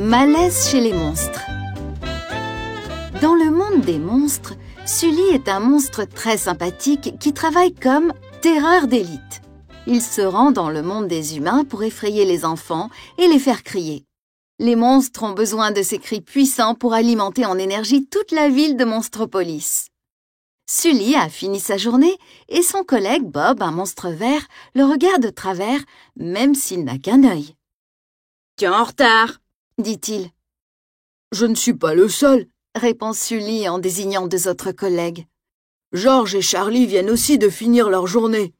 Malaise chez les monstres. Dans le monde des monstres, Sully est un monstre très sympathique qui travaille comme terreur d'élite. Il se rend dans le monde des humains pour effrayer les enfants et les faire crier. Les monstres ont besoin de ces cris puissants pour alimenter en énergie toute la ville de Monstropolis. Sully a fini sa journée et son collègue Bob, un monstre vert, le regarde de travers, même s'il n'a qu'un œil. « Tu es en retard !» dit-il. « Je ne suis pas le seul !» répond Sully en désignant deux autres collègues. « George et Charlie viennent aussi de finir leur journée. »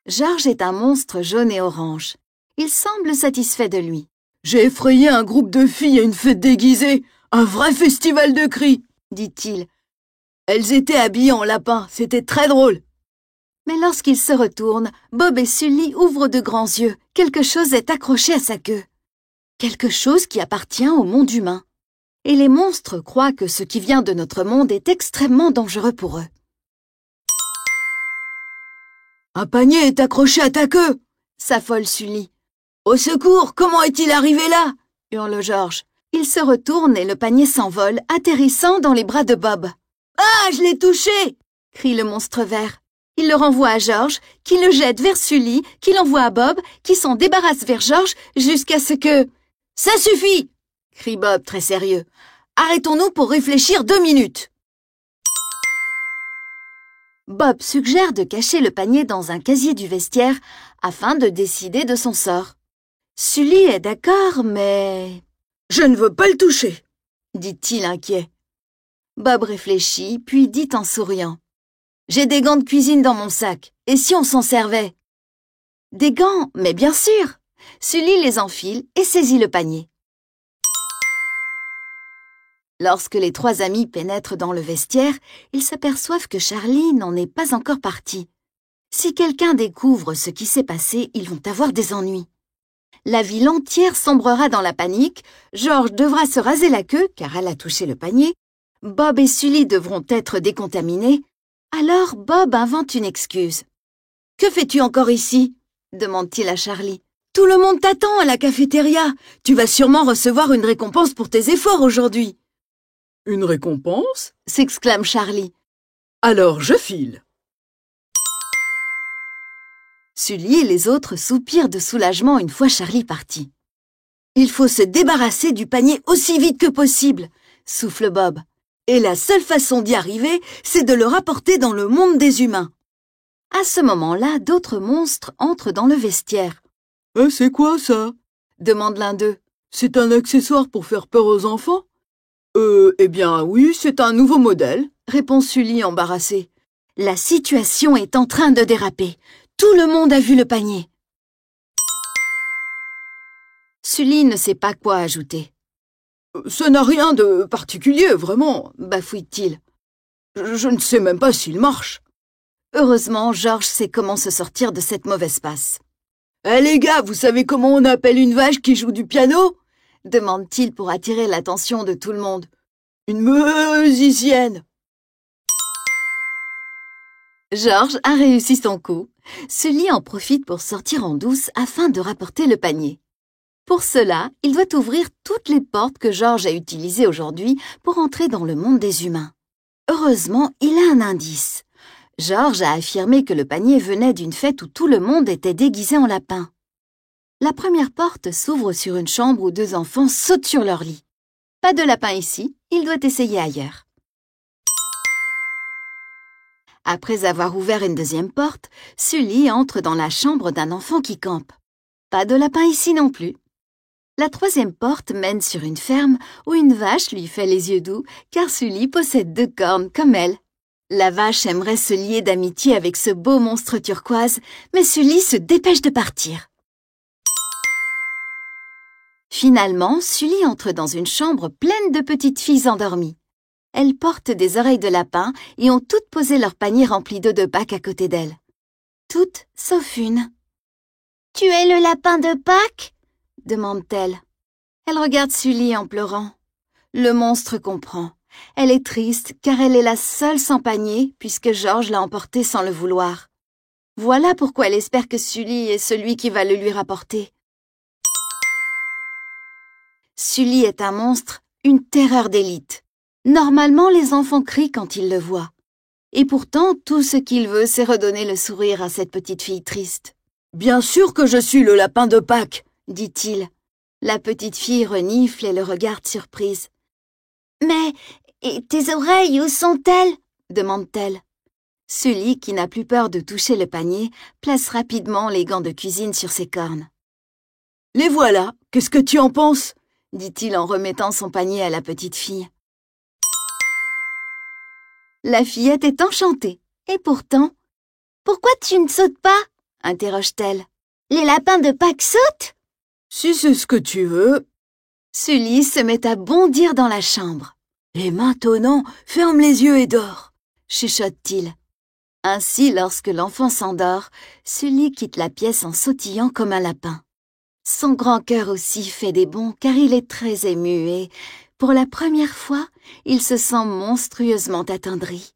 George est un monstre jaune et orange. Il semble satisfait de lui. « J'ai effrayé un groupe de filles à une fête déguisée, un vrai festival de cris !» dit-il. « Elles étaient habillées en lapin, c'était très drôle. » Mais lorsqu'il se retourne, Bob et Sully ouvrent de grands yeux. Quelque chose est accroché à sa queue. Quelque chose qui appartient au monde humain. Et les monstres croient que ce qui vient de notre monde est extrêmement dangereux pour eux. « Un panier est accroché à ta queue !» s'affole Sully. « Au secours, comment est-il arrivé là ?» hurle George. Il se retourne et le panier s'envole, atterrissant dans les bras de Bob. « Ah, je l'ai touché !» crie le monstre vert. Il le renvoie à George, qui le jette vers Sully, qui l'envoie à Bob, qui s'en débarrasse vers George, jusqu'à ce que... « Ça suffit !» crie Bob très sérieux. « Arrêtons-nous pour réfléchir 2 minutes. » Bob suggère de cacher le panier dans un casier du vestiaire afin de décider de son sort. Sully est d'accord, mais... « Je ne veux pas le toucher !» dit-il inquiet. Bob réfléchit, puis dit en souriant. « J'ai des gants de cuisine dans mon sac, et si on s'en servait ?» « Des gants, mais bien sûr !» Sully les enfile et saisit le panier. Lorsque les 3 amis pénètrent dans le vestiaire, ils s'aperçoivent que Charlie n'en est pas encore parti. Si quelqu'un découvre ce qui s'est passé, ils vont avoir des ennuis. La ville entière sombrera dans la panique, George devra se raser la queue car elle a touché le panier, Bob et Sully devront être décontaminés. Alors Bob invente une excuse. « Que fais-tu encore ici ?» demande-t-il à Charlie. « Tout le monde t'attend à la cafétéria. Tu vas sûrement recevoir une récompense pour tes efforts aujourd'hui. »« Une récompense ?» s'exclame Charlie. « Alors je file. » Sully et les autres soupirent de soulagement une fois Charlie parti. « Il faut se débarrasser du panier aussi vite que possible, » souffle Bob. « Et la seule façon d'y arriver, c'est de le rapporter dans le monde des humains. » À ce moment-là, d'autres monstres entrent dans le vestiaire. « C'est quoi ça ?» demande l'un d'eux. « C'est un accessoire pour faire peur aux enfants ?»« Eh bien oui, c'est un nouveau modèle, » répond Sully embarrassé. La situation est en train de déraper. Tout le monde a vu le panier. Sully ne sait pas quoi ajouter. « Ça n'a rien de particulier, vraiment, » bafouille-t-il. Je ne sais même pas s'il marche. » Heureusement, George sait comment se sortir de cette mauvaise passe. « Les gars, vous savez comment on appelle une vache qui joue du piano ?» demande-t-il pour attirer l'attention de tout le monde. « Une musicienne !» George a réussi son coup. Sully en profite pour sortir en douce afin de rapporter le panier. Pour cela, il doit ouvrir toutes les portes que George a utilisées aujourd'hui pour entrer dans le monde des humains. Heureusement, il a un indice. George a affirmé que le panier venait d'une fête où tout le monde était déguisé en lapin. La première porte s'ouvre sur une chambre où 2 enfants sautent sur leur lit. Pas de lapin ici, il doit essayer ailleurs. Après avoir ouvert une deuxième porte, Sully entre dans la chambre d'un enfant qui campe. Pas de lapin ici non plus. La troisième porte mène sur une ferme où une vache lui fait les yeux doux car Sully possède 2 cornes comme elle. La vache aimerait se lier d'amitié avec ce beau monstre turquoise, mais Sully se dépêche de partir. Finalement, Sully entre dans une chambre pleine de petites filles endormies. Elles portent des oreilles de lapin et ont toutes posé leur panier rempli d'œufs de Pâques à côté d'elles. Toutes sauf une. « Tu es le lapin de Pâques ?» demande-t-elle. Elle regarde Sully en pleurant. Le monstre comprend. Elle est triste car elle est la seule sans panier puisque George l'a emporté sans le vouloir. Voilà pourquoi elle espère que Sully est celui qui va le lui rapporter. Sully est un monstre, une terreur d'élite. Normalement, les enfants crient quand ils le voient. Et pourtant, tout ce qu'il veut, c'est redonner le sourire à cette petite fille triste. « Bien sûr que je suis le lapin de Pâques !» dit-il. La petite fille renifle et le regarde surprise. « Mais et tes oreilles, où sont-elles » demande-t-elle. Sully, qui n'a plus peur de toucher le panier, place rapidement les gants de cuisine sur ses cornes. « Les voilà, qu'est-ce que tu en penses ?» dit-il en remettant son panier à la petite fille. La fillette est enchantée. Et pourtant... « Pourquoi tu ne sautes pas ?» interroge-t-elle. « Les lapins de Pâques sautent ?» « Si c'est ce que tu veux. » Sully se met à bondir dans la chambre. « Et maintenant, ferme les yeux et dors !» chuchote-t-il. Ainsi, lorsque l'enfant s'endort, Sully quitte la pièce en sautillant comme un lapin. Son grand cœur aussi fait des bonds car il est très ému et, pour la première fois, il se sent monstrueusement attendri.